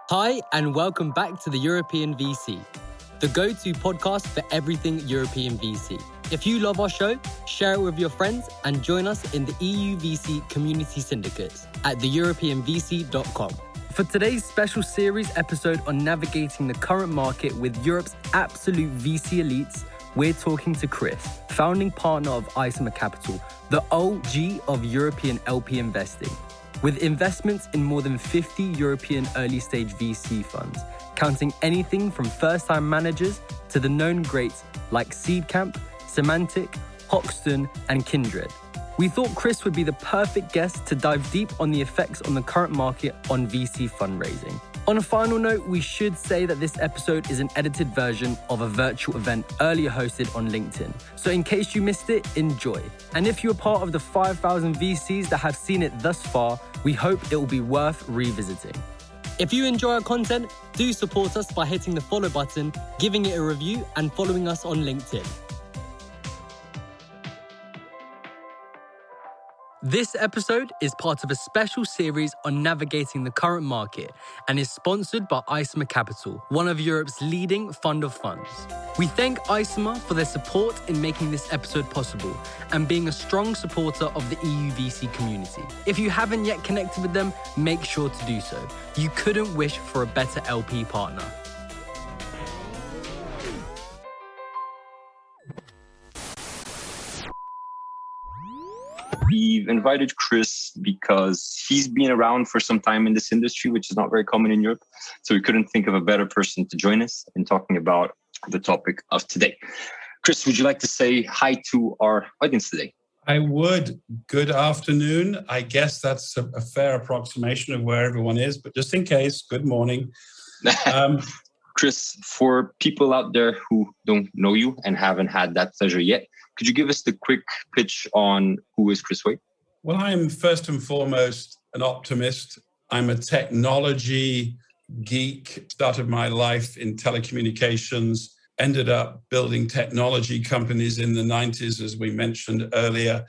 Hi, and welcome back to the European VC, the go-to podcast for everything European VC. If you love our show, share it with your friends and join us in the EUVC community syndicates at theeuropeanvc.com. For today's special series episode on navigating the current market with Europe's absolute VC elites, we're talking to Chris, founding partner of Isomer Capital, the OG of European LP investing. With investments in more than 50 European early-stage VC funds, counting anything from first-time managers to the known greats like Seedcamp, Semantic, Hoxton, and Kindred. We thought Chris would be the perfect guest to dive deep on the effects on the current market on VC fundraising. On a final note, we should say that this episode is an edited version of a virtual event earlier hosted on LinkedIn. So in case you missed it, enjoy. And if you're part of the 5,000 VCs that have seen it thus far, we hope it will be worth revisiting. If you enjoy our content, do support us by hitting the follow button, giving it a review, and following us on LinkedIn. This episode is part of a special series on navigating the current market and is sponsored by Isomer Capital, one of Europe's leading fund of funds. We thank Isomer for their support in making this episode possible and being a strong supporter of the EUVC community. If you haven't yet connected with them, make sure to do so. You couldn't wish for a better LP partner. We've invited Chris because he's been around for some time in this industry, which is not very common in Europe. So we couldn't think of a better person to join us in talking about the topic of today. Chris, would you like to say hi to our audience today? I would. Good afternoon. I guess that's a fair approximation of where everyone is, but just in case, good morning. Chris, for people out there who don't know you and haven't had that pleasure yet, could you give us the quick pitch on who is Chris Wade? Well, I'm first and foremost an optimist. I'm a technology geek. Started my life in telecommunications, ended up building technology companies in the 90s, as we mentioned earlier.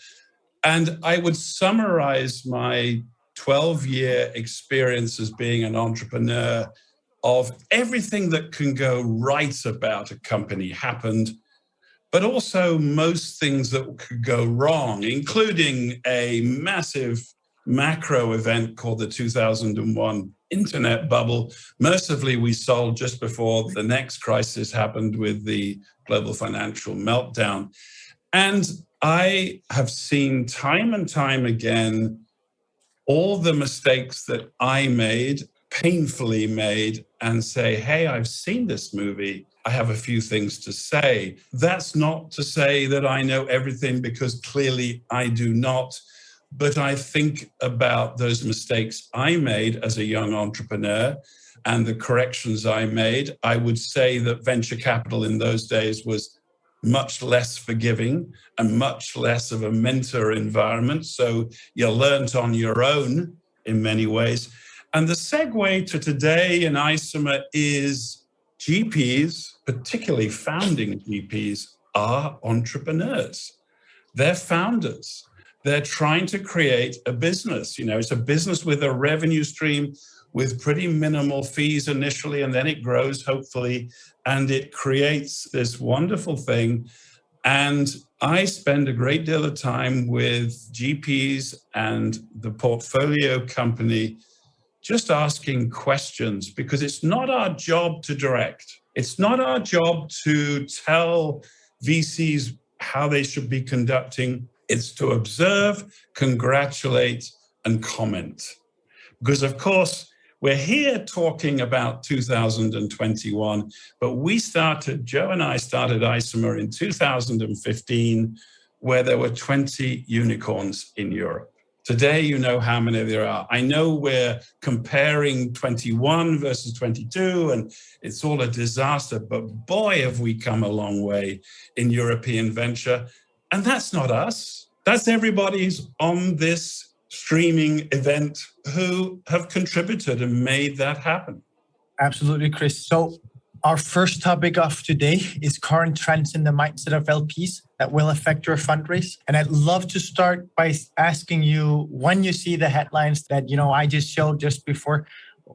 And I would summarize my 12-year experience as being an entrepreneur of everything that can go right about a company happened, but also most things that could go wrong, including a massive macro event called the 2001 internet bubble. Mercifully, we sold just before the next crisis happened with the global financial meltdown. And I have seen time and time again all the mistakes that I made, painfully made, and say, hey, I've seen this movie. I have a few things to say. That's not to say that I know everything, because clearly I do not. But I think about those mistakes I made as a young entrepreneur and the corrections I made. I would say that venture capital in those days was much less forgiving and much less of a mentor environment. So you learned on your own in many ways. And the segue to today in Isomer is GPs, particularly founding GPs, are entrepreneurs. They're founders. They're trying to create a business. You know, it's a business with a revenue stream with pretty minimal fees initially, and then it grows, hopefully, and it creates this wonderful thing. And I spend a great deal of time with GPs and the portfolio company just asking questions, because it's not our job to direct. It's not our job to tell VCs how they should be conducting. It's to observe, congratulate, and comment. Because, of course, we're here talking about 2021, but Joe and I started Isomer in 2015, where there were 20 unicorns in Europe. Today, you know how many there are. I know we're comparing 21 versus 22, and it's all a disaster, but boy, have we come a long way in European venture. And that's not us. That's everybody who's on this streaming event who have contributed and made that happen. Absolutely, Chris. So our first topic of today is current trends in the mindset of LPs that will affect your fundraise. And I'd love to start by asking you, when you see the headlines that, I just showed just before,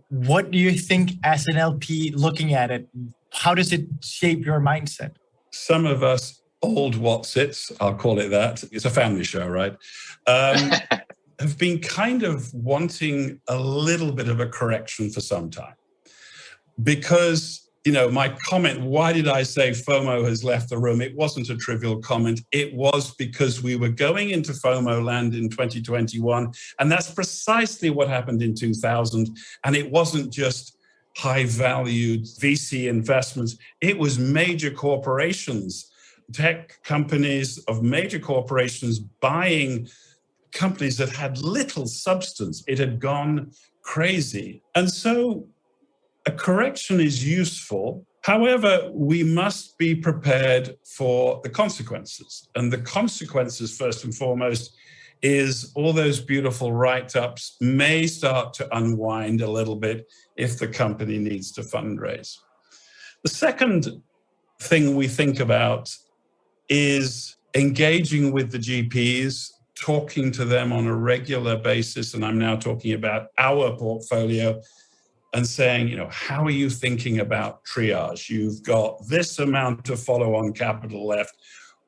What do you think as an LP looking at it? How does it shape your mindset? Some of us old Watsits, I'll call it that, it's a family show, right? Have been kind of wanting a little bit of a correction for some time. Because, my comment, why did I say FOMO has left the room? It wasn't a trivial comment. It was because we were going into FOMO land in 2021. And that's precisely what happened in 2000. And it wasn't just high-valued VC investments. It was major corporations, tech companies of major corporations buying companies that had little substance. It had gone crazy. And so a correction is useful. However, we must be prepared for the consequences. And the consequences, first and foremost, is all those beautiful write-ups may start to unwind a little bit if the company needs to fundraise. The second thing we think about is engaging with the GPs, talking to them on a regular basis. And I'm now talking about our portfolio and saying, how are you thinking about triage? You've got this amount of follow-on capital left.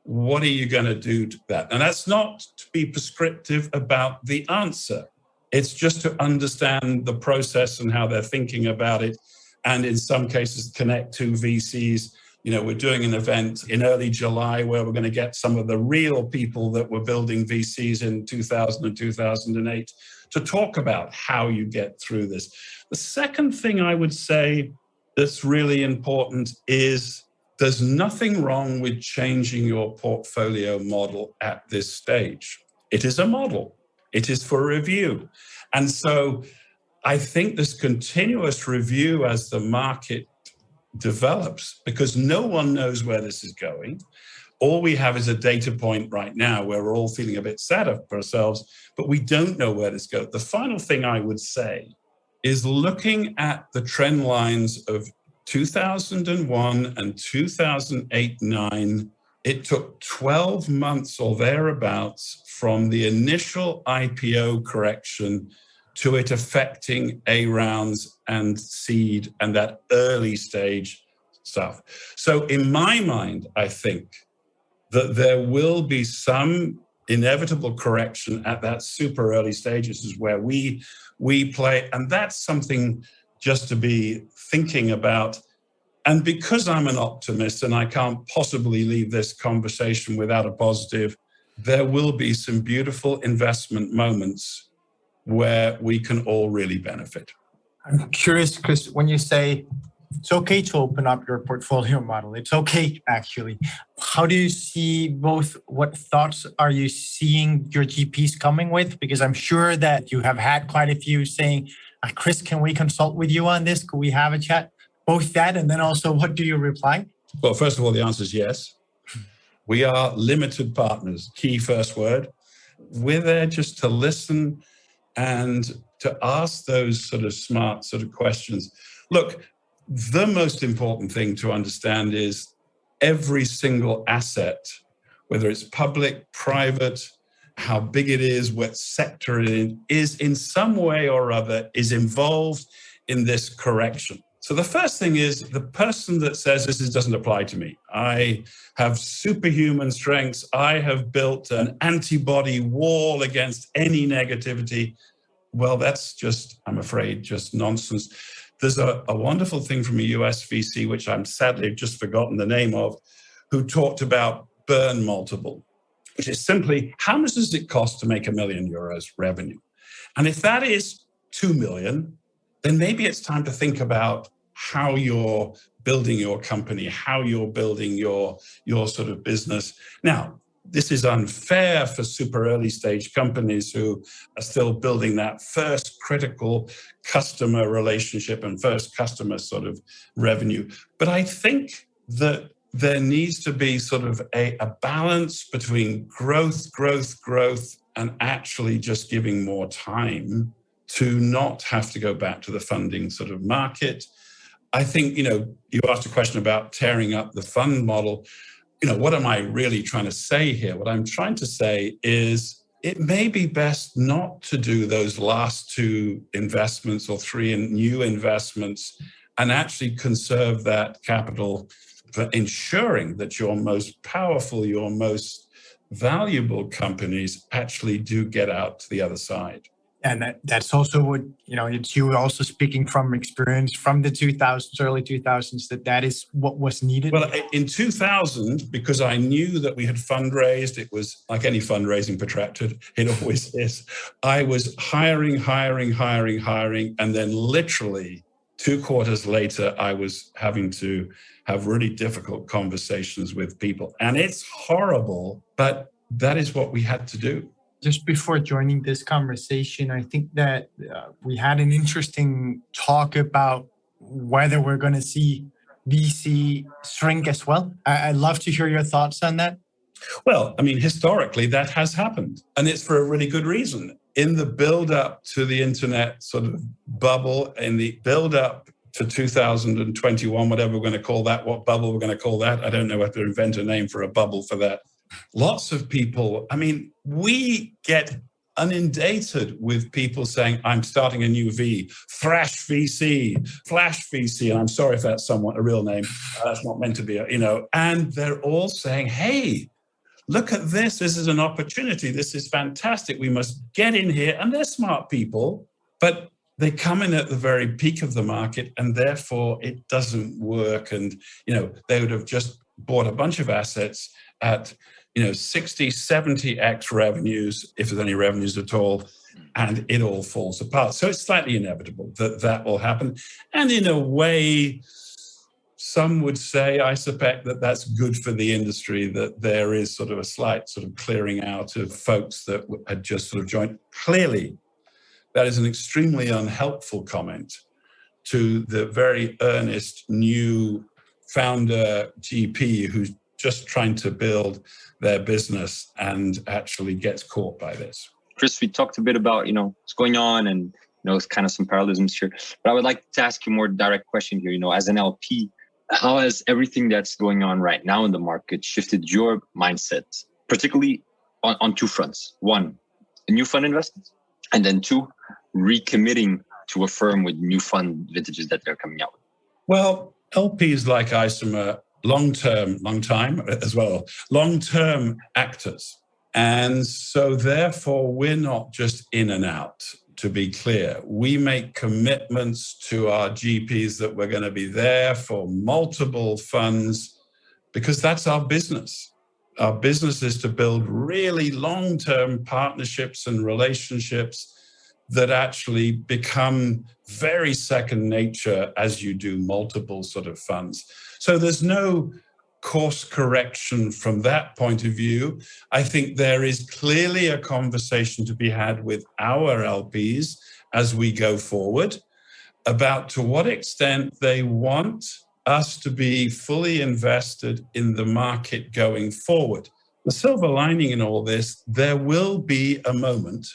What are you going to do to that? And that's not to be prescriptive about the answer. It's just to understand the process and how they're thinking about it. And in some cases, connect to VCs. We're doing an event in early July where we're going to get some of the real people that were building VCs in 2000 and 2008 to talk about how you get through this. The second thing I would say that's really important is there's nothing wrong with changing your portfolio model at this stage. It is a model. It is for review. And so I think this continuous review as the market develops, because no one knows where this is going. All we have is a data point right now where we're all feeling a bit sad for ourselves, but we don't know where this goes. The final thing I would say is looking at the trend lines of 2001 and 2008-9, it took 12 months or thereabouts from the initial IPO correction to it affecting A rounds and seed and that early stage stuff. So in my mind, I think that there will be some inevitable correction at that super early stage. This is where we play. And that's something just to be thinking about. And because I'm an optimist and I can't possibly leave this conversation without a positive, there will be some beautiful investment moments where we can all really benefit. I'm curious, Chris, when you say it's okay to open up your portfolio model, it's okay, actually. How do you see both? What thoughts are you seeing your GPs coming with? Because I'm sure that you have had quite a few saying, Chris, can we consult with you on this? Could we have a chat? Both that, and then also, what do you reply? Well, first of all, the answer is yes. We are limited partners, key first word. We're there just to listen and to ask those sort of smart sort of questions. Look, the most important thing to understand is every single asset, whether it's public, private, how big it is, what sector it is in some way or other is involved in this correction. So the first thing is the person that says this doesn't apply to me. I have superhuman strengths. I have built an antibody wall against any negativity. Well, that's just, I'm afraid, just nonsense. There's a wonderful thing from a US VC, which I'm sadly just forgotten the name of, who talked about burn multiple, which is simply how much does it cost to make €1 million revenue? And if that is 2 million, then maybe it's time to think about how you're building your company, how you're building your sort of business. Now, this is unfair for super early stage companies who are still building that first critical customer relationship and first customer sort of revenue. But I think that there needs to be sort of a balance between growth, and actually just giving more time to not have to go back to the funding sort of market. I think, you asked a question about tearing up the fund model. What am I really trying to say here? What I'm trying to say is it may be best not to do those last 2 investments or 3 new investments and actually conserve that capital for ensuring that your most powerful, your most valuable companies actually do get out to the other side. And that's also what, it's you also speaking from experience from the 2000s, early 2000s, that is what was needed. Well, in 2000, because I knew that we had fundraised, it was like any fundraising protracted, it always is. I was hiring. And then literally 2 quarters later, I was having to have really difficult conversations with people. And it's horrible, but that is what we had to do. Just before joining this conversation, I think that we had an interesting talk about whether we're going to see VC shrink as well. I'd love to hear your thoughts on that. Well, I mean, historically, that has happened, and it's for a really good reason. In the build-up to the internet sort of bubble, in the build-up to 2021, whatever we're going to call that, what bubble we're going to call that, I don't know what to invent a name for a bubble for that. Lots of people, I mean, we get inundated with people saying, I'm starting a new V, Thrash VC, Flash VC. And I'm sorry if that's somewhat a real name. That's not meant to be, and they're all saying, hey, look at this. This is an opportunity. This is fantastic. We must get in here. And they're smart people, but they come in at the very peak of the market and therefore it doesn't work. And, they would have just bought a bunch of assets at 60, 70x revenues, if there's any revenues at all, and it all falls apart. So it's slightly inevitable that will happen. And in a way, some would say, I suspect that that's good for the industry, that there is sort of a slight sort of clearing out of folks that had just sort of joined. Clearly, that is an extremely unhelpful comment to the very earnest new founder GP who's just trying to build their business and actually gets caught by this. Chris, we talked a bit about, what's going on and, it's kind of some parallelisms here. But I would like to ask you a more direct question here, as an LP, how has everything that's going on right now in the market shifted your mindset, particularly on 2 fronts? 1, new fund investments, and then 2, recommitting to a firm with new fund vintages that they're coming out with? Well, LPs like Isomer, long-term actors. And so therefore, we're not just in and out, to be clear. We make commitments to our GPs that we're going to be there for multiple funds because that's our business. Our business is to build really long-term partnerships and relationships that actually become very second nature as you do multiple sort of funds. So there's no course correction from that point of view. I think there is clearly a conversation to be had with our LPs as we go forward about to what extent they want us to be fully invested in the market going forward. The silver lining in all this, there will be a moment,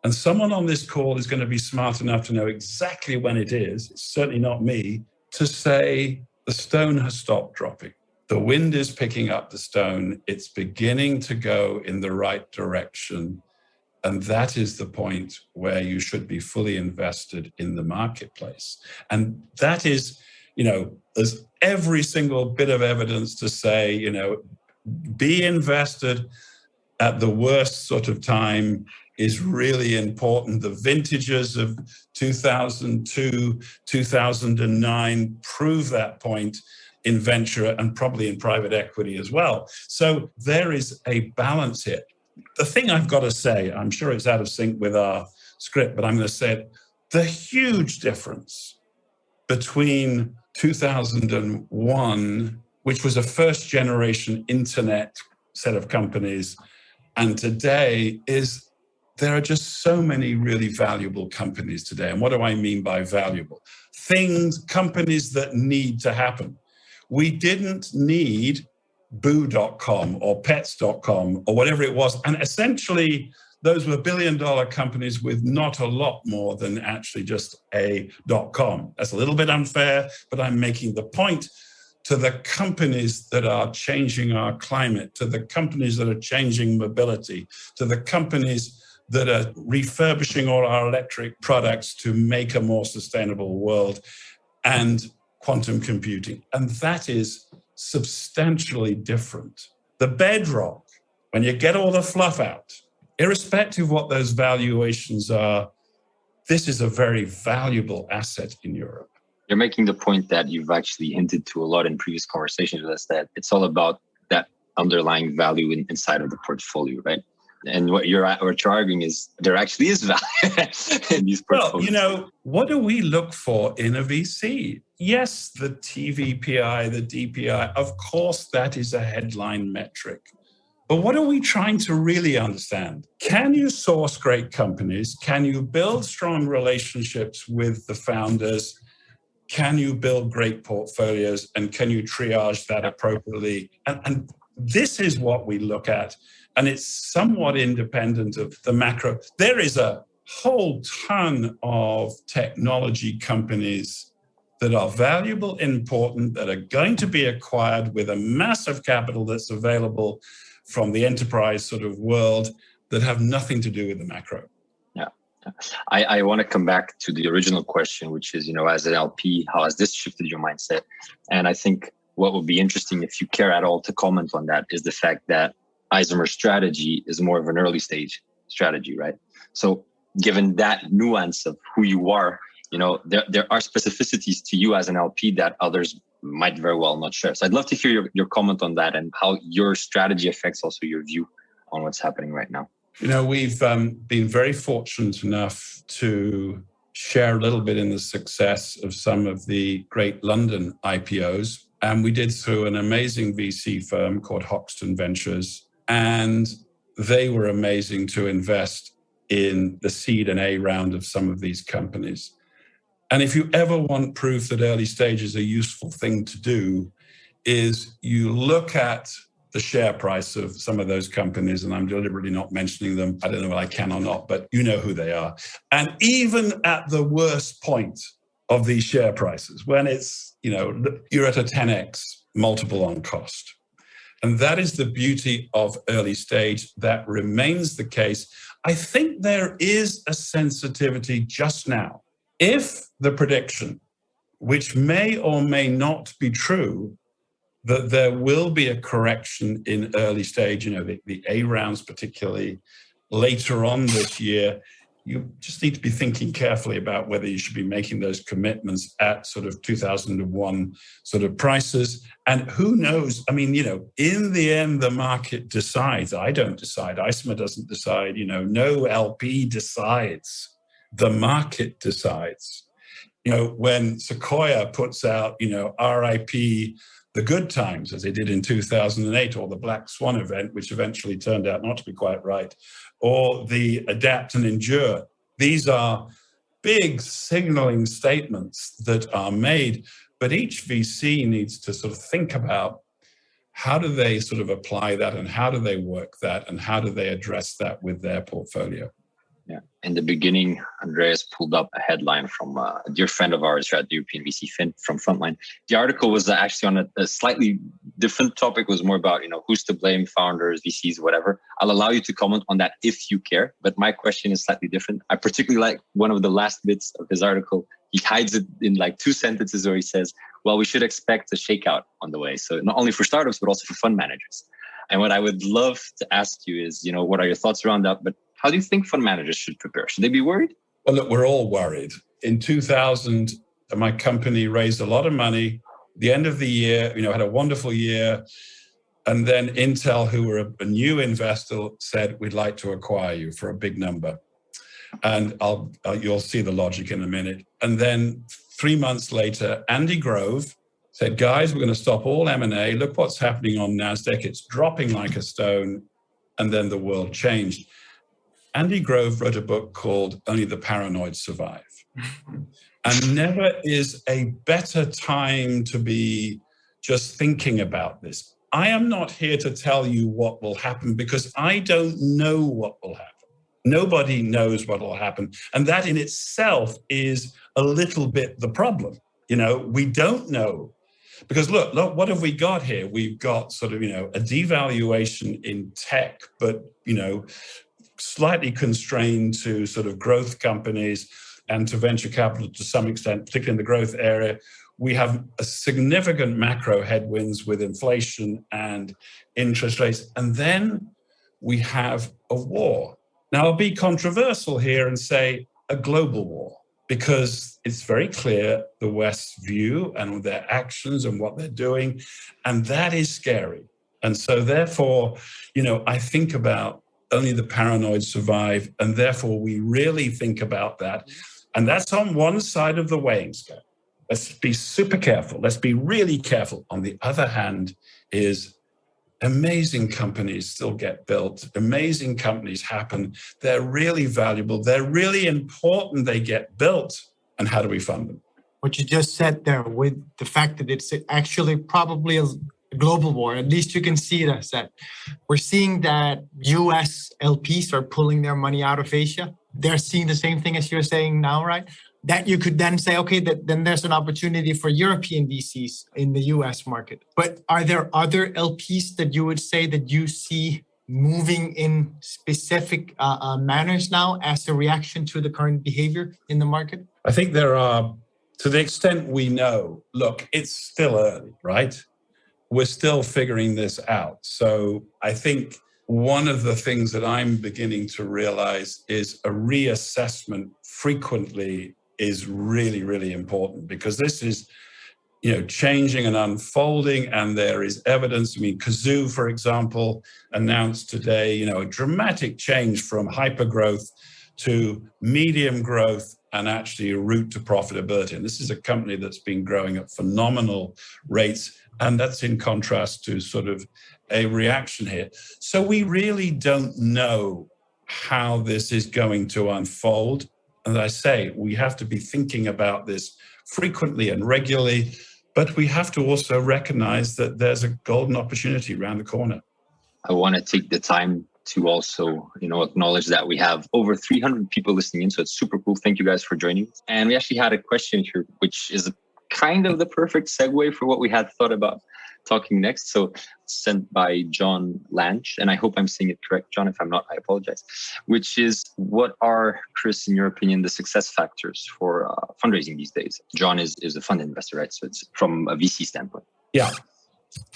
and someone on this call is going to be smart enough to know exactly when it is, it's certainly not me, to say the stone has stopped dropping. The wind is picking up the stone. It's beginning to go in the right direction. And that is the point where you should be fully invested in the marketplace. And that is, there's every single bit of evidence to say, be invested at the worst sort of time is really important. The vintages of 2002, 2009 prove that point in venture and probably in private equity as well. So there is a balance here. The thing I've got to say, I'm sure it's out of sync with our script, but I'm going to say it, the huge difference between 2001, which was a first generation internet set of companies, and today is there are just so many really valuable companies today. And what do I mean by valuable? Companies that need to happen. We didn't need boo.com or pets.com or whatever it was. And essentially, those were billion-dollar companies with not a lot more than actually just a .com. That's a little bit unfair, but I'm making the point to the companies that are changing our climate, to the companies that are changing mobility, to the companies that are refurbishing all our electric products to make a more sustainable world, and quantum computing. And that is substantially different. The bedrock, when you get all the fluff out, irrespective of what those valuations are, this is a very valuable asset in Europe. You're making the point that you've actually hinted to a lot in previous conversations with us, that it's all about that underlying value inside of the portfolio, right? And what you're arguing is there actually is value in these portfolios. Well, what do we look for in a VC? Yes, the TVPI, the DPI, of course, that is a headline metric. But what are we trying to really understand? Can you source great companies? Can you build strong relationships with the founders? Can you build great portfolios? And can you triage that appropriately? And this is what we look at. And it's somewhat independent of the macro. There is a whole ton of technology companies that are valuable, important, that are going to be acquired with a massive capital that's available from the enterprise sort of world that have nothing to do with the macro. Yeah. I want to come back to the original question, which is, as an LP, how has this shifted your mindset? And I think what would be interesting, if you care at all to comment on that, is the fact that Isomer strategy is more of an early stage strategy, right? So given that nuance of who you are, there are specificities to you as an LP that others might very well not share. So I'd love to hear your comment on that and how your strategy affects also your view on what's happening right now. We've been very fortunate enough to share a little bit in the success of some of the great London IPOs. And we did through an amazing VC firm called Hoxton Ventures. And they were amazing to invest in the seed and A round of some of these companies. And if you ever want proof that early stage is a useful thing to do, is you look at the share price of some of those companies, and I'm deliberately not mentioning them. I don't know whether I can or not, but you know who they are. And even at the worst point of these share prices, when it's, you're at a 10x multiple on cost. And that is the beauty of early stage. That remains the case. I think there is a sensitivity just now. If the prediction, which may or may not be true, that there will be a correction in early stage, the A rounds particularly later on this year, you just need to be thinking carefully about whether you should be making those commitments at sort of 2001 sort of prices. And who knows? I mean, in the end, the market decides. I don't decide. Isomer doesn't decide. No LP decides. The market decides. When Sequoia puts out, RIP, the good times, as they did in 2008, or the Black Swan event, which eventually turned out not to be quite right, or the adapt and endure. These are big signaling statements that are made, but each VC needs to sort of think about how do they sort of apply that, and how do they work that, and how do they address that with their portfolio. Yeah. In the beginning, Andreas pulled up a headline from a dear friend of ours at the European VC from Frontline. The article was actually on a slightly different topic. It was more about, who's to blame, founders, VCs, whatever. I'll allow you to comment on that if you care. But my question is slightly different. I particularly like one of the last bits of his article. He hides it in like 2 sentences where he says, well, we should expect a shakeout on the way. So not only for startups, but also for fund managers. And what I would love to ask you is, what are your thoughts around that? But how do you think fund managers should prepare? Should they be worried? Well, look, we're all worried. In 2000, my company raised a lot of money. The end of the year, had a wonderful year. And then Intel, who were a new investor, said, we'd like to acquire you for a big number. And you'll see the logic in a minute. And then 3 months later, Andy Grove said, guys, we're going to stop all M&A. Look what's happening on NASDAQ. It's dropping like a stone. And then the world changed. Andy Grove wrote a book called Only the Paranoid Survive. And never is a better time to be just thinking about this. I am not here to tell you what will happen because I don't know what will happen. Nobody knows what will happen. And that in itself is a little bit the problem. We don't know. Because look, what have we got here? We've got sort of, a devaluation in tech, but, slightly constrained to sort of growth companies and to venture capital to some extent, particularly in the growth area. We have a significant macro headwinds with inflation and interest rates. And then we have a war. Now, I'll be controversial here and say a global war, because it's very clear the West's view and their actions and what they're doing, and that is scary. And so therefore, I think about only the paranoid survive, and therefore we really think about that. And that's on one side of the weighing scale. Let's be super careful. Let's be really careful. On the other hand is amazing companies still get built. Amazing companies happen. They're really valuable. They're really important. They get built. And how do we fund them? What you just said there with the fact that it's actually probably a global war, at least you can see it as that. We're seeing that US LPs are pulling their money out of Asia. They're seeing the same thing as you're saying now, right? That you could then say, okay, then there's an opportunity for European VCs in the US market. But are there other LPs that you would say that you see moving in specific manners now as a reaction to the current behavior in the market? I think there are, to the extent we know, look, it's still early, right? We're still figuring this out. So I think one of the things that I'm beginning to realize is a reassessment frequently is really, really important, because this is, changing and unfolding, and there is evidence. I mean, Kazoo, for example, announced today, a dramatic change from hypergrowth to medium growth and actually a route to profitability. And this is a company that's been growing at phenomenal rates. And that's in contrast to sort of a reaction here. So we really don't know how this is going to unfold. And as I say, we have to be thinking about this frequently and regularly, but we have to also recognize that there's a golden opportunity around the corner. I want to take the time to also, acknowledge that we have over 300 people listening in. So it's super cool. Thank you guys for joining. And we actually had a question here, which is kind of the perfect segue for what we had thought about talking next. So sent by John Lanch, and I hope I'm saying it correct, John. If I'm not, I apologize. Which is, what are, Chris, in your opinion, the success factors for fundraising these days? John is a fund investor, right? So it's from a VC standpoint. Yeah.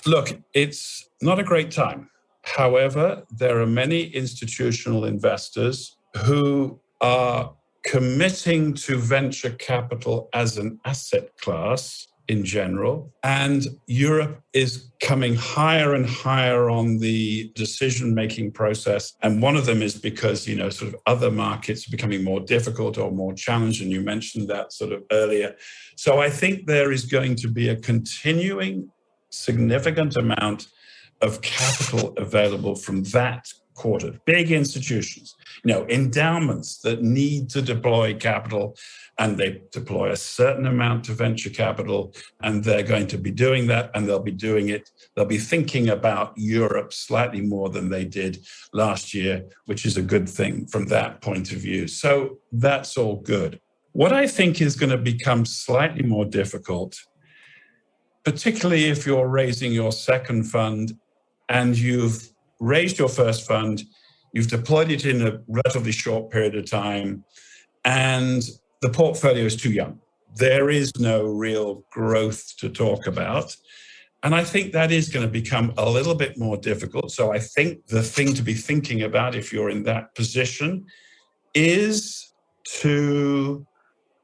Look, it's not a great time. However, there are many institutional investors who are committing to venture capital as an asset class in general. And Europe is coming higher and higher on the decision-making process. And one of them is because, sort of other markets are becoming more difficult or more challenged. And you mentioned that sort of earlier. So I think there is going to be a continuing significant amount of capital available from that quarter. Big institutions, endowments that need to deploy capital, and they deploy a certain amount to venture capital, and they're going to be doing that, and they'll be doing it. They'll be thinking about Europe slightly more than they did last year, which is a good thing from that point of view. So that's all good. What I think is going to become slightly more difficult, particularly if you're raising your second fund and you've raised your first fund, you've deployed it in a relatively short period of time, and the portfolio is too young. There is no real growth to talk about. And I think that is going to become a little bit more difficult. So I think the thing to be thinking about if you're in that position is to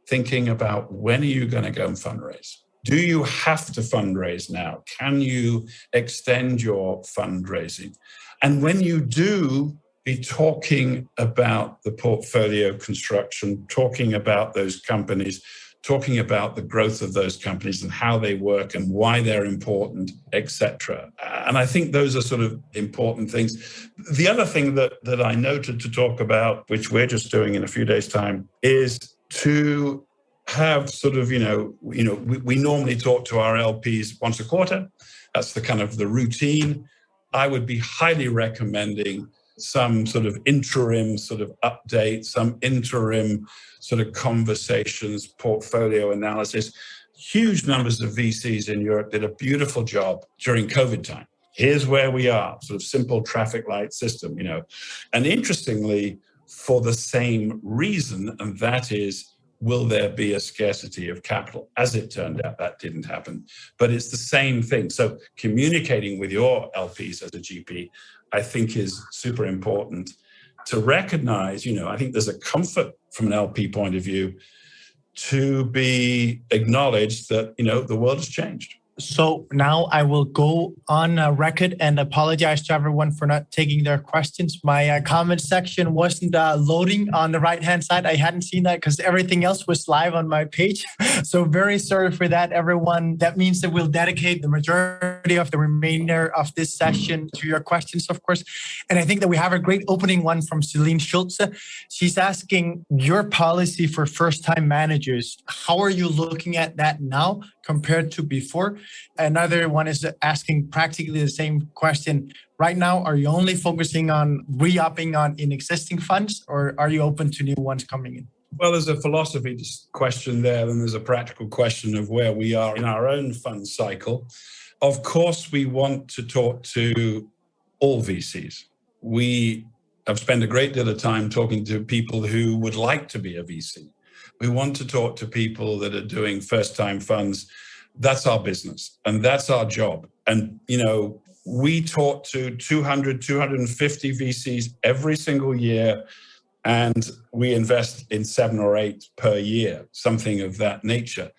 thinking about, when are you going to go and fundraise? Do you have to fundraise now? Can you extend your fundraising? And when you do, be talking about the portfolio construction, talking about those companies, talking about the growth of those companies and how they work and why they're important, etc. And I think those are sort of important things. The other thing that I noted to talk about, which we're just doing in a few days' time, is to have sort of, we normally talk to our LPs once a quarter. That's the kind of the routine. I would be highly recommending some sort of interim sort of update, some interim sort of conversations, portfolio analysis, huge numbers of VCs in Europe did a beautiful job during COVID time. Here's where we are, sort of simple traffic light system, And interestingly, for the same reason, and that is, will there be a scarcity of capital? As it turned out, that didn't happen. But it's the same thing. So communicating with your LPs as a GP, I think is super important to recognize, I think there's a comfort from an LP point of view to be acknowledged that, the world has changed. So now I will go on record and apologize to everyone for not taking their questions. My comment section wasn't loading on the right-hand side. I hadn't seen that because everything else was live on my page. So very sorry for that, everyone. That means that we'll dedicate the majority of the remainder of this session to your questions, of course. And I think that we have a great opening one from Celine Schulze. She's asking your policy for first-time managers. How are you looking at that now compared to before? Another one is asking practically the same question. Right now, are you only focusing on re-upping in existing funds, or are you open to new ones coming in? Well, there's a philosophy question there, and there's a practical question of where we are in our own fund cycle. Of course, we want to talk to all VCs. We have spent a great deal of time talking to people who would like to be a VC. We want to talk to people that are doing first-time funds. That's our business and that's our job. And, we talk to 200, 250 VCs every single year, and we invest in 7 or 8 per year, something of that nature.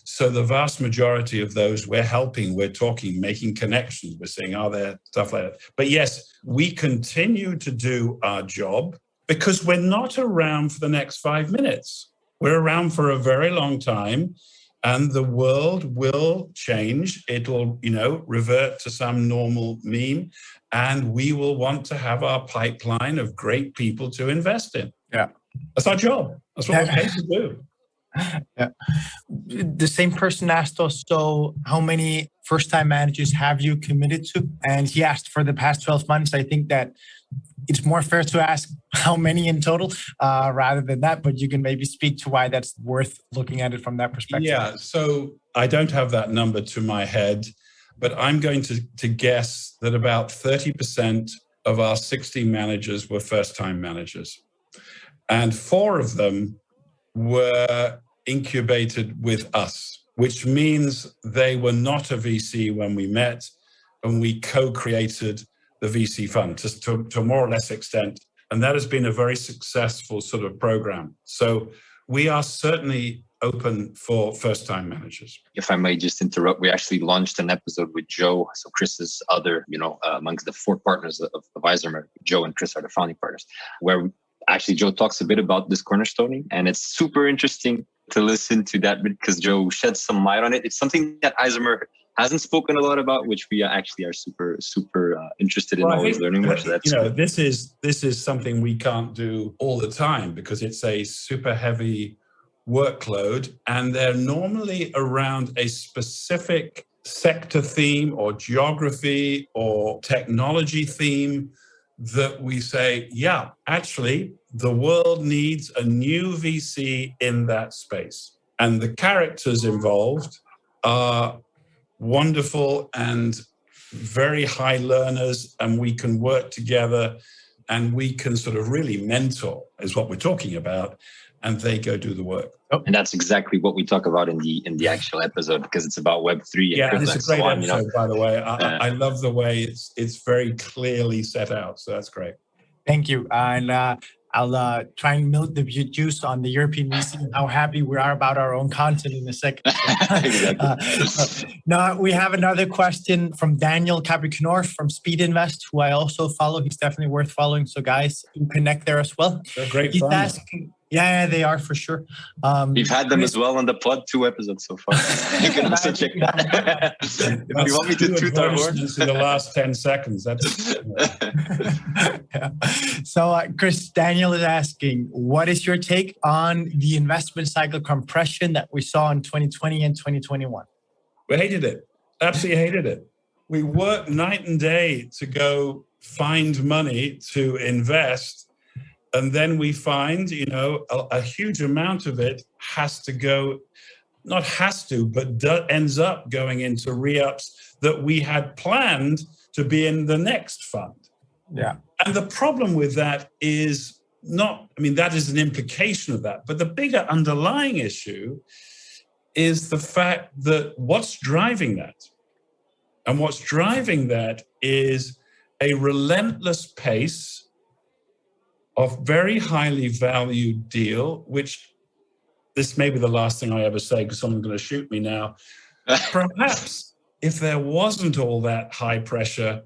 So the vast majority of those we're helping, we're talking, making connections. We're saying, are there stuff like that? But yes, we continue to do our job because we're not around for the next 5 minutes. We're around for a very long time. And the world will change. It'll, revert to some normal mean. And we will want to have our pipeline of great people to invest in. Yeah. That's our job. That's what we're paid to do. Yeah. The same person asked also, how many first-time managers have you committed to? And he asked for the past 12 months. I think that it's more fair to ask how many in total rather than that, but you can maybe speak to why that's worth looking at it from that perspective. Yeah, so I don't have that number to my head, but I'm going to guess that about 30% of our 60 managers were first-time managers. And 4 of them were incubated with us, which means they were not a VC when we met, and we co-created the VC fund to a more or less extent. And that has been a very successful sort of program. So we are certainly open for first-time managers. If I may just interrupt, we actually launched an episode with Joe. So Chris's other, amongst the 4 partners of Isomer, Joe and Chris are the founding partners, where actually Joe talks a bit about this cornerstoning. And it's super interesting to listen to that bit because Joe sheds some light on it. It's something that Isomer hasn't spoken a lot about, which we actually are super interested in always learning more. So that's this is something we can't do all the time because it's a super heavy workload, and they're normally around a specific sector theme or geography or technology theme that we say, yeah, actually, the world needs a new VC in that space. And the characters involved are wonderful and very high learners, and we can work together and we can sort of really mentor is what we're talking about, and they go do the work. And that's exactly what we talk about in the actual episode because it's about Web3. Yeah, it's a great episode, by the way. I love the way it's very clearly set out, so that's great. Thank you. And I'll try and milk the juice on the European VC and how happy we are about our own content in a second. Now, we have another question from Daniel Capricorn from Speed Invest, who I also follow. He's definitely worth following. So guys, you connect there as well. They're great He's fun. asking, yeah, they are for sure. We've had them as well on the pod, 2 episodes so far. You can also check that. If you want me to toot our horn. In the last 10 seconds. That's yeah. So, Chris, Daniel is asking, what is your take on the investment cycle compression that we saw in 2020 and 2021? We hated it. Absolutely hated it. We worked night and day to go find money to invest. And then we find, a huge amount of it has to go not has to, but ends up going into re-ups that we had planned to be in the next fund. Yeah. And the problem with that is that is an implication of that. But the bigger underlying issue is the fact that what's driving that? And what's driving that is a relentless pace of very highly valued deal, which this may be the last thing I ever say because someone's going to shoot me now. Perhaps if there wasn't all that high pressure,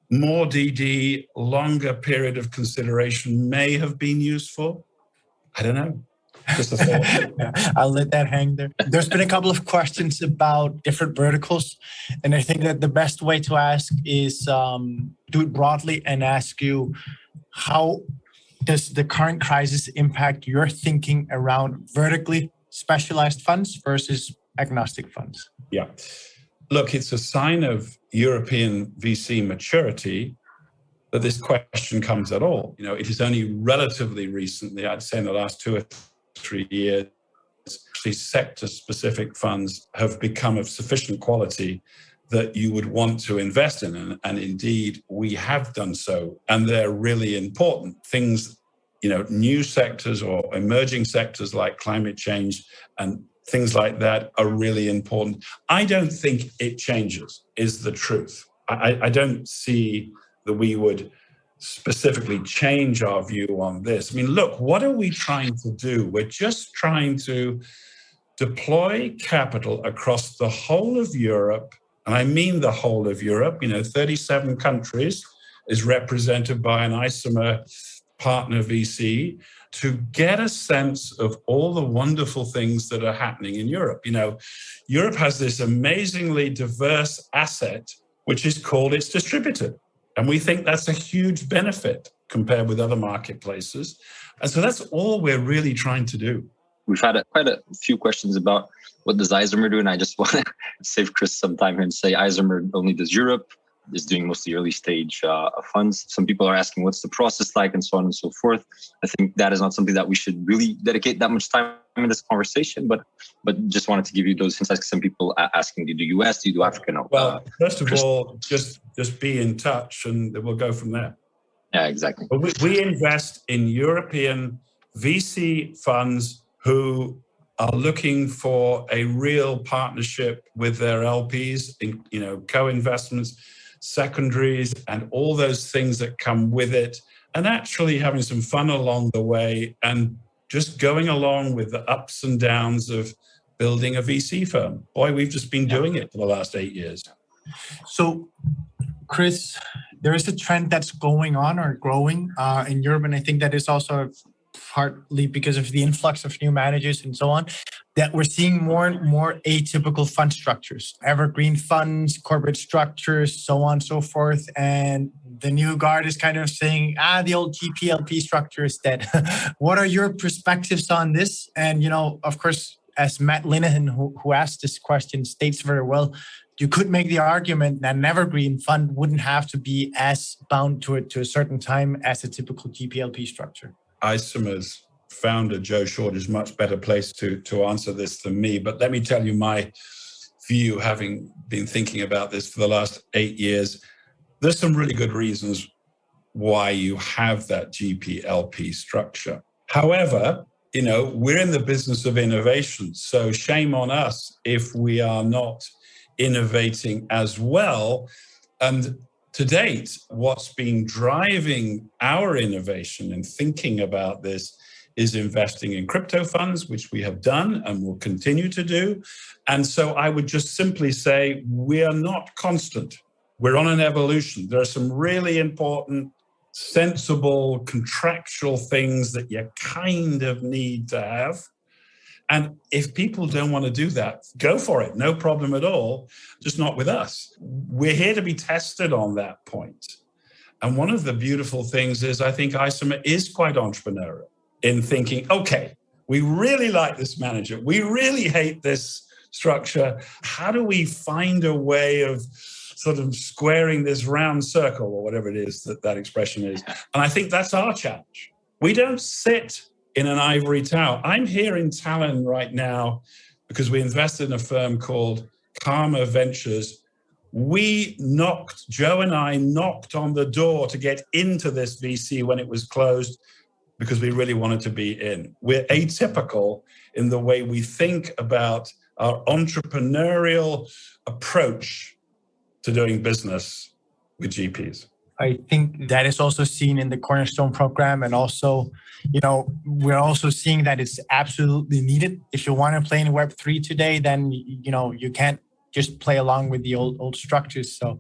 more DD, longer period of consideration may have been useful. I don't know. Just a thought. I'll let that hang there. There's been a couple of questions about different verticals. And I think that the best way to ask is do it broadly and ask you, how does the current crisis impact your thinking around vertically specialized funds versus agnostic funds? Yeah. Look, it's a sign of European VC maturity that this question comes at all. It is only relatively recently, I'd say in the last 2 or 3 years, these sector-specific funds have become of sufficient quality that you would want to invest in. And indeed, we have done so. And they're really important. Things, new sectors or emerging sectors like climate change and things like that are really important. I don't think it changes, is the truth. I don't see that we would specifically change our view on this. Look, what are we trying to do? We're just trying to deploy capital across the whole of Europe. And I mean the whole of Europe. 37 countries is represented by an Isomer Partner VC to get a sense of all the wonderful things that are happening in Europe. Europe has this amazingly diverse asset, which is called its distributor. And we think that's a huge benefit compared with other marketplaces. And so that's all we're really trying to do. We've had quite a few questions about what does Isomer do? And I just want to save Chris some time here and say Isomer only does Europe, is doing mostly early stage funds. Some people are asking what's the process like and so on and so forth. I think that is not something that we should really dedicate that much time in this conversation, but just wanted to give you those insights. Some people are asking, do you do US, do you do Africa? No. Well, first of all, just be in touch and we'll go from there. Yeah, exactly. But we invest in European VC funds who are looking for a real partnership with their LPs in, co-investments, secondaries, and all those things that come with it, and actually having some fun along the way and just going along with the ups and downs of building a VC firm. Boy, we've just been doing it for the last 8 years. So, Chris, there is a trend that's going on or growing in Europe, and I think that is also partly because of the influx of new managers and so on, that we're seeing more and more atypical fund structures, evergreen funds, corporate structures, so on and so forth. And the new guard is kind of saying, the old GPLP structure is dead. What are your perspectives on this? And, of course, as Matt Linehan, who asked this question, states very well, you could make the argument that an evergreen fund wouldn't have to be as bound to it to a certain time as a typical GPLP structure. Isomer's founder, Joe Short, is much better placed to answer this than me. But let me tell you my view, having been thinking about this for the last 8 years. There's some really good reasons why you have that GPLP structure. However, we're in the business of innovation. So shame on us if we are not innovating as well. And to date, what's been driving our innovation and thinking about this is investing in crypto funds, which we have done and will continue to do. And so I would just simply say we are not constant. We're on an evolution. There are some really important, sensible, contractual things that you kind of need to have. And if people don't want to do that, go for it. No problem at all, just not with us. We're here to be tested on that point. And one of the beautiful things is I think Isomer is quite entrepreneurial in thinking, okay, we really like this manager. We really hate this structure. How do we find a way of sort of squaring this round circle or whatever it is that expression is? And I think that's our challenge. We don't sit in an ivory tower. I'm here in Tallinn right now because we invested in a firm called Karma Ventures. Joe and I knocked on the door to get into this VC when it was closed because we really wanted to be in. We're atypical in the way we think about our entrepreneurial approach to doing business with GPs. I think that is also seen in the Cornerstone program. And also, we're also seeing that it's absolutely needed. If you want to play in Web3 today, then, you can't just play along with the old structures. So,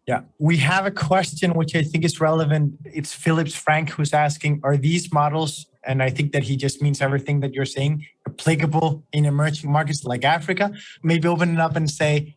yeah, we have a question which I think is relevant. It's Phillips Frank who's asking, are these models, and I think that he just means everything that you're saying, applicable in emerging markets like Africa? Maybe open it up and say,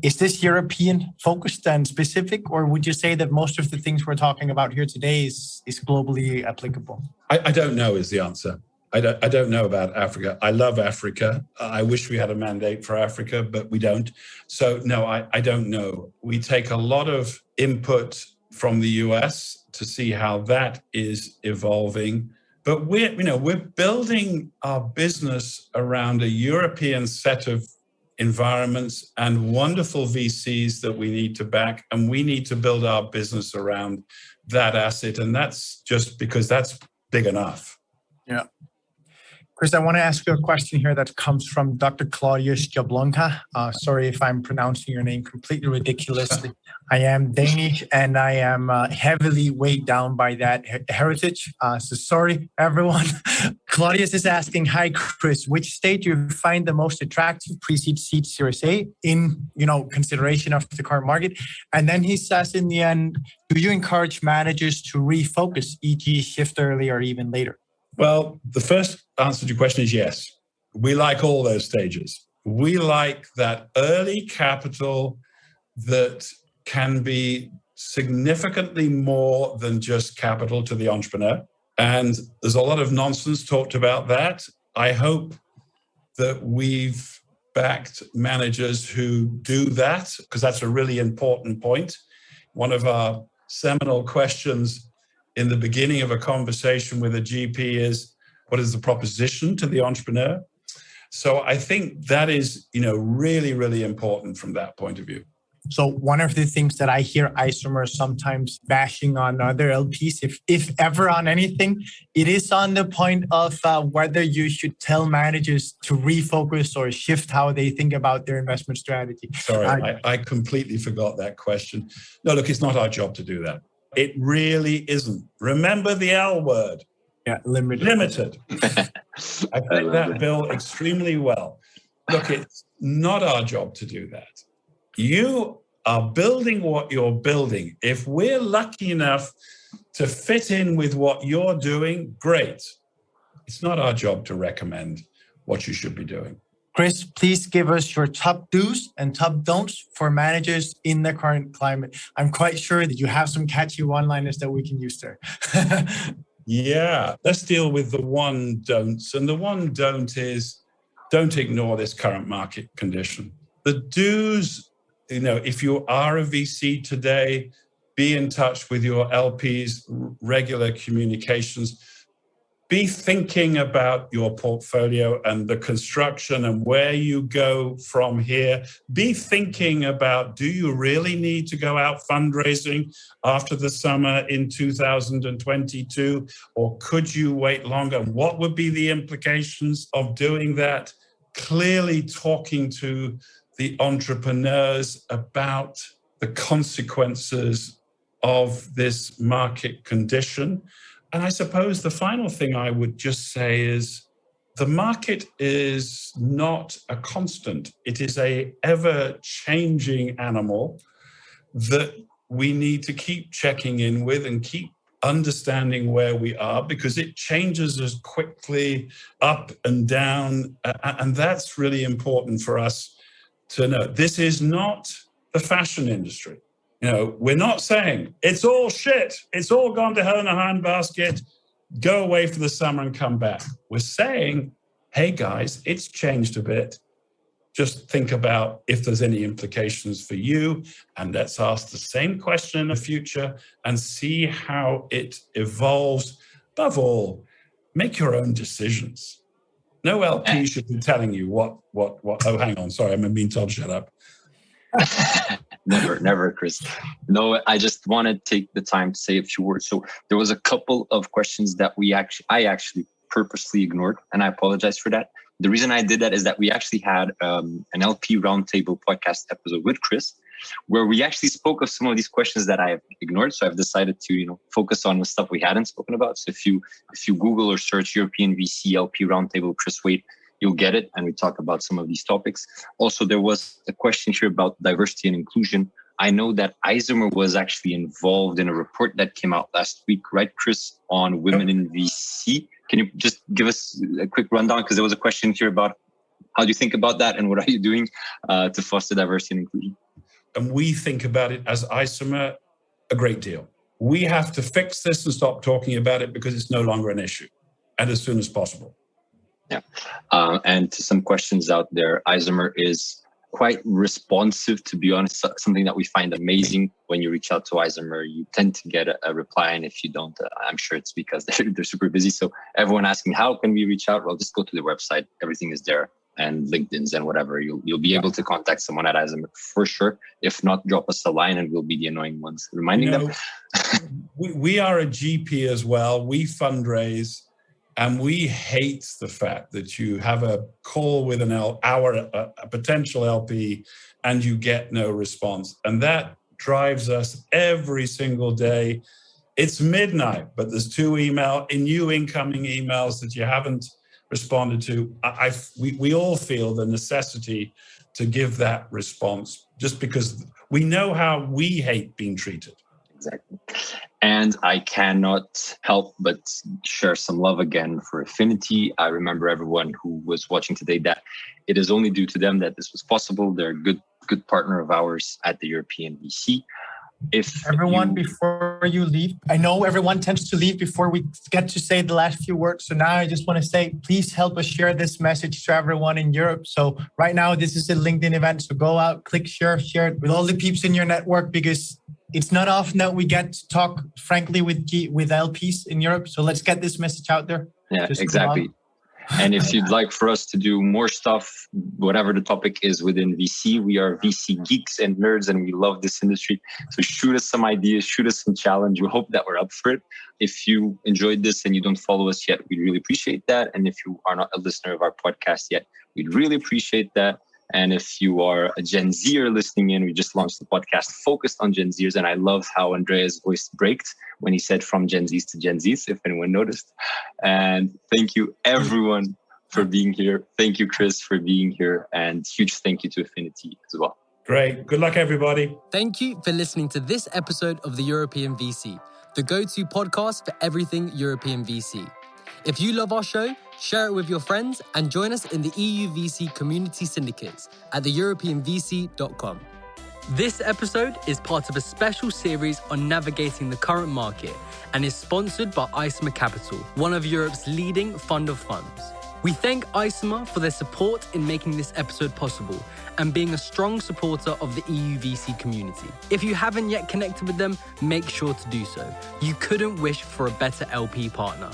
is this European focused and specific, or would you say that most of the things we're talking about here today is globally applicable? I don't know is the answer. I don't know about Africa. I love Africa. I wish we had a mandate for Africa, but we don't. So no, I don't know. We take a lot of input from the US to see how that is evolving. But we're building our business around a European set of environments and wonderful VCs that we need to back, and we need to build our business around that asset. And that's just because that's big enough. Yeah. Chris, I want to ask you a question here that comes from Dr. Claudius Jablonka. Sorry if I'm pronouncing your name completely ridiculously. I am Danish and I am heavily weighed down by that heritage. So sorry, everyone. Claudius is asking, hi, Chris, which state do you find the most attractive pre-seed seed Series A in, consideration of the current market? And then he says in the end, do you encourage managers to refocus, e.g. shift early or even later? Well, the first answer to your question is yes. We like all those stages. We like that early capital that can be significantly more than just capital to the entrepreneur. And there's a lot of nonsense talked about that. I hope that we've backed managers who do that, because that's a really important point. One of our seminal questions in the beginning of a conversation with a GP is, what is the proposition to the entrepreneur? So I think that is, really, really important from that point of view. So one of the things that I hear Isomer sometimes bashing on other LPs, if ever on anything, it is on the point of whether you should tell managers to refocus or shift how they think about their investment strategy. Sorry, I completely forgot that question. No, look, it's not our job to do that. It really isn't. Remember the L word. Yeah, limited. I think that, Bill, extremely well. Look, it's not our job to do that. You are building what you're building. If we're lucky enough to fit in with what you're doing, great. It's not our job to recommend what you should be doing. Chris, please give us your top do's and top don'ts for managers in the current climate. I'm quite sure that you have some catchy one-liners that we can use there. Yeah, let's deal with the one don'ts. And the one don't is, don't ignore this current market condition. The do's, if you are a VC today, be in touch with your LPs, regular communications. Be thinking about your portfolio and the construction and where you go from here. Be thinking about, do you really need to go out fundraising after the summer in 2022? Or could you wait longer? What would be the implications of doing that? Clearly talking to the entrepreneurs about the consequences of this market condition. And I suppose the final thing I would just say is the market is not a constant. It is an ever-changing animal that we need to keep checking in with and keep understanding where we are, because it changes as quickly up and down. And that's really important for us to know. This is not the fashion industry. We're not saying it's all shit. It's all gone to hell in a handbasket. Go away for the summer and come back. We're saying, hey guys, it's changed a bit. Just think about if there's any implications for you. And let's ask the same question in the future and see how it evolves. Above all, make your own decisions. No LP should be telling you what. Oh, hang on. Sorry, I'm being told shut up. Never, Chris. No, I just want to take the time to say a few words. So there was a couple of questions that I actually purposely ignored, and I apologize for that. The reason I did that is that we actually had an LP Roundtable podcast episode with Chris, where we actually spoke of some of these questions that I have ignored. So I've decided to, focus on the stuff we hadn't spoken about. So if you Google or search European VC LP Roundtable Chris Waite, you'll get it. And we talk about some of these topics. Also, there was a question here about diversity and inclusion. I know that Isomer was actually involved in a report that came out last week, right, Chris, on women in VC. Can you just give us a quick rundown? Because there was a question here about how do you think about that and what are you doing to foster diversity and inclusion? And we think about it as Isomer a great deal. We have to fix this and stop talking about it because it's no longer an issue, and as soon as possible. Yeah. And to some questions out there, Isomer is quite responsive, to be honest, something that we find amazing. When you reach out to Isomer, you tend to get a reply. And if you don't, I'm sure it's because they're super busy. So everyone asking, how can we reach out? Well, just go to the website. Everything is there. And LinkedIn's and whatever. You'll be able to contact someone at Isomer for sure. If not, drop us a line and we'll be the annoying ones reminding them. we are a GP as well. We fundraise. And we hate the fact that you have a call with a potential LP and you get no response. And that drives us every single day. It's midnight, but there's new incoming emails that you haven't responded to. We all feel the necessity to give that response just because we know how we hate being treated. Exactly. And I cannot help but share some love again for Affinity. I remember everyone who was watching today that it is only due to them that this was possible. They're a good partner of ours at the European VC. Before you leave, I know everyone tends to leave before we get to say the last few words. So now I just want to say, please help us share this message to everyone in Europe. So right now, this is a LinkedIn event. So go out, click share it with all the peeps in your network, because it's not often that we get to talk frankly with LPs in Europe. So let's get this message out there. Yeah, exactly. And if you'd like for us to do more stuff, whatever the topic is within VC, we are VC geeks and nerds and we love this industry. So shoot us some ideas, shoot us some challenge. We hope that we're up for it. If you enjoyed this and you don't follow us yet, we'd really appreciate that. And if you are not a listener of our podcast yet, we'd really appreciate that. And if you are a Gen Zer listening in, we just launched the podcast focused on Gen Zers. And I love how Andrea's voice braked when he said from Gen Zs to Gen Zs, if anyone noticed. And thank you, everyone, for being here. Thank you, Chris, for being here. And huge thank you to Affinity as well. Great. Good luck, everybody. Thank you for listening to this episode of the European VC, the go-to podcast for everything European VC. If you love our show, share it with your friends and join us in the EUVC community syndicates at theeuropeanvc.com. This episode is part of a special series on navigating the current market and is sponsored by Isomer Capital, one of Europe's leading fund of funds. We thank Isomer for their support in making this episode possible and being a strong supporter of the EUVC community. If you haven't yet connected with them, make sure to do so. You couldn't wish for a better LP partner.